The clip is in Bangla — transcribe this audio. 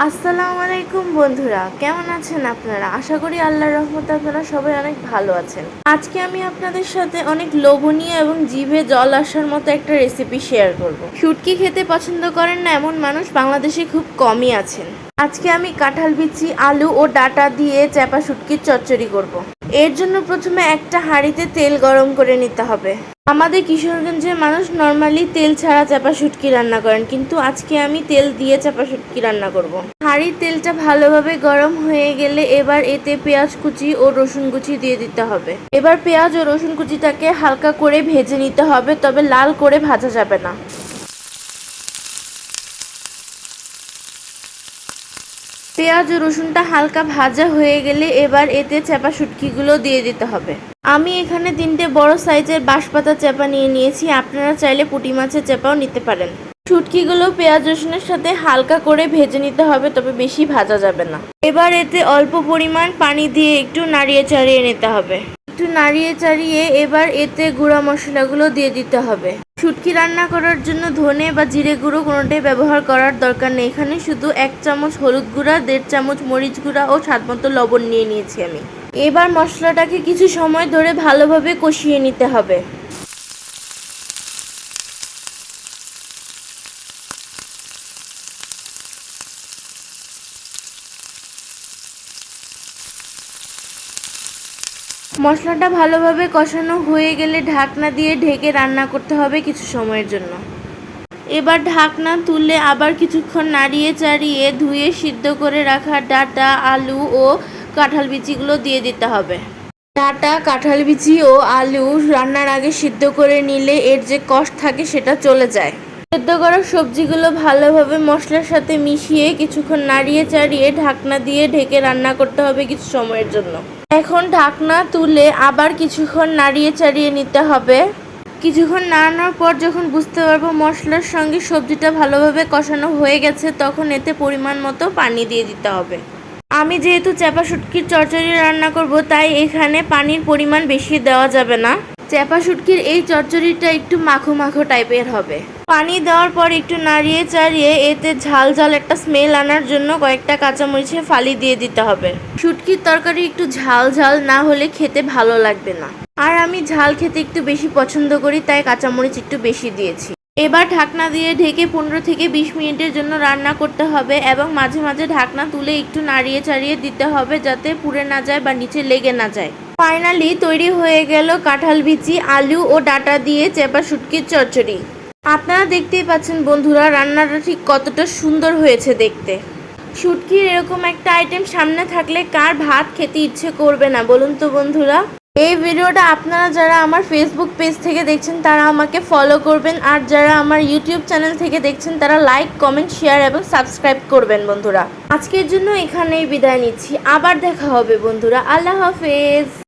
আসসালামু আলাইকুম বন্ধুরা, কেমন আছেন আপনারা? আশা করি আল্লাহর রহমতে আপনারা সবাই অনেক ভালো আছেন। আজকে আমি আপনাদের সাথে অনেক লোভনীয় এবং জিভে জল আসার মতো একটা রেসিপি শেয়ার করব। শুটকি খেতে পছন্দ করেন না এমন মানুষ বাংলাদেশে খুব কমই আছেন। আজকে আমি কাঁঠাল বিচি, আলু ও ডাঁটা দিয়ে চাপা শুটকির চচ্চড়ি করব। এর জন্য প্রথমে একটা হাঁড়িতে তেল গরম করে নিতে হবে। আমাদের কিশোরগঞ্জের মানুষ নর্মালি তেল ছাড়া চাপা শুটকি রান্না করেন, কিন্তু আজকে আমি তেল দিয়ে চাপা শুটকি রান্না করব। হাঁড়ির তেলটা ভালোভাবে গরম হয়ে গেলে এবার এতে পেঁয়াজ কুচি ও রসুন কুচি দিয়ে দিতে হবে। এবার পেঁয়াজ ও রসুন কুচিটাকে হালকা করে ভেজে নিতে হবে, তবে লাল করে ভাজা যাবে না। পেঁয়াজ ও রসুনটা হালকা ভাজা হয়ে গেলে এবার এতে চাপা শুটকিগুলো দিয়ে দিতে হবে। আমি এখানে 3টে বড় সাইজের বাঁশপাতা চাপা নিয়ে নিয়েছি, আপনারা চাইলে পুঁটি মাছের চাপাও নিতে পারেন। শুটকিগুলো পেঁয়াজ রসুনের সাথে হালকা করে ভেজে নিতে হবে, তবে বেশি ভাজা যাবে না। এবার এতে অল্প পরিমাণ পানি দিয়ে একটু নাড়িয়ে চাড়িয়ে নিতে হবে। একটু নাড়িয়ে চাড়িয়ে এবার এতে গুঁড়া মশলাগুলো দিয়ে দিতে হবে। শুটকি রান্না করার জন্য ধনে বা জিরে গুঁড়ো কোনোটাই ব্যবহার করার দরকার নেই। এখানে শুধু 1 চামচ হলুদ গুঁড়া, 1.5 চামচ মরিচ গুঁড়া ও স্বাদমতো লবণ নিয়ে নিয়েছি আমি। এবার মশলাটাকে কিছু সময় ধরে ভালোভাবে কষিয়ে নিতে হবে। মশলাটা ভালোভাবে কষানো হয়ে গেলে ঢাকনা দিয়ে ঢেকে রান্না করতে হবে কিছু সময়ের জন্য। এবার ঢাকনা তুলে আবার কিছুক্ষণ নাড়িয়ে চাড়িয়ে ধুয়ে সিদ্ধ করে রাখা ডাঁটা, আলু ও কাঁঠাল বিচিগুলো দিয়ে দিতে হবে। ডাঁটা, কাঁঠাল বিচি ও আলু রান্নার আগে সিদ্ধ করে নিলে এর যে কষ্ট থাকে সেটা চলে যায়। সেদ্ধ করা সবজিগুলো ভালোভাবে মশলার সাথে মিশিয়ে কিছুক্ষণ নাড়িয়ে চাড়িয়ে ঢাকনা দিয়ে ঢেকে রান্না করতে হবে কিছু সময়ের জন্য। এখন ঢাকনা তুলে আবার কিছুক্ষণ নাড়িয়ে চাড়িয়ে নিতে হবে। কিছুক্ষণ নাড়ানোর পর যখন বুঝতে পারবো মশলার সঙ্গে সবজিটা ভালোভাবে কষানো হয়ে গেছে, তখন এতে পরিমাণ মতো পানি দিয়ে দিতে হবে। আমি যেহেতু চাপা শুটকির চচ্চড়ি রান্না করব, তাই এখানে পানির পরিমাণ বেশি দেওয়া যাবে না। চাপা শুটকির এই চচ্চড়িটা একটু মাখো মাখো টাইপের হবে। পানি দেওয়ার পর একটু নাড়িয়ে চাড়িয়ে এতে ঝাল ঝাল একটা স্মেল আনার জন্য কয়েকটা কাঁচামরিচের ফালি দিয়ে দিতে হবে। শুটকির তরকারি একটু ঝাল ঝাল না হলে খেতে ভালো লাগবে না, আর আমি ঝাল খেতে একটু বেশি পছন্দ করি, তাই কাঁচামরিচ একটু বেশি দিয়েছি। এবার ঢাকনা দিয়ে ঢেকে 15 থেকে 20 মিনিটের জন্য রান্না করতে হবে এবং মাঝে মাঝে ঢাকনা তুলে একটু নাড়িয়ে চাড়িয়ে দিতে হবে, যাতে পুড়ে না যায় বা নিচে লেগে না যায়। ফাইনালি তৈরি হয়ে গেল কাঁঠাল বিচি, আলু ও ডাঁটা দিয়ে চাপা শুটকির চচ্চড়ি। আপনারা দেখতেই পাচ্ছেন বন্ধুরা, রান্নাটা ঠিক কতটা সুন্দর হয়েছে দেখতে। শুটকির এরকম একটা আইটেম সামনে থাকলে কার ভাত খেতে ইচ্ছে করবে না বলুন তো বন্ধুরা? এই ভিডিওটা আপনারা যারা আমার ফেসবুক পেজ থেকে দেখছেন তারা আমাকে ফলো করবেন, আর যারা আমার ইউটিউব চ্যানেল থেকে দেখছেন তারা লাইক, কমেন্ট, শেয়ার এবং সাবস্ক্রাইব করবেন বন্ধুরা। আজকের জন্য এখানেই বিদায় নিচ্ছি, আবার দেখা হবে বন্ধুরা। আল্লাহ হাফেজ।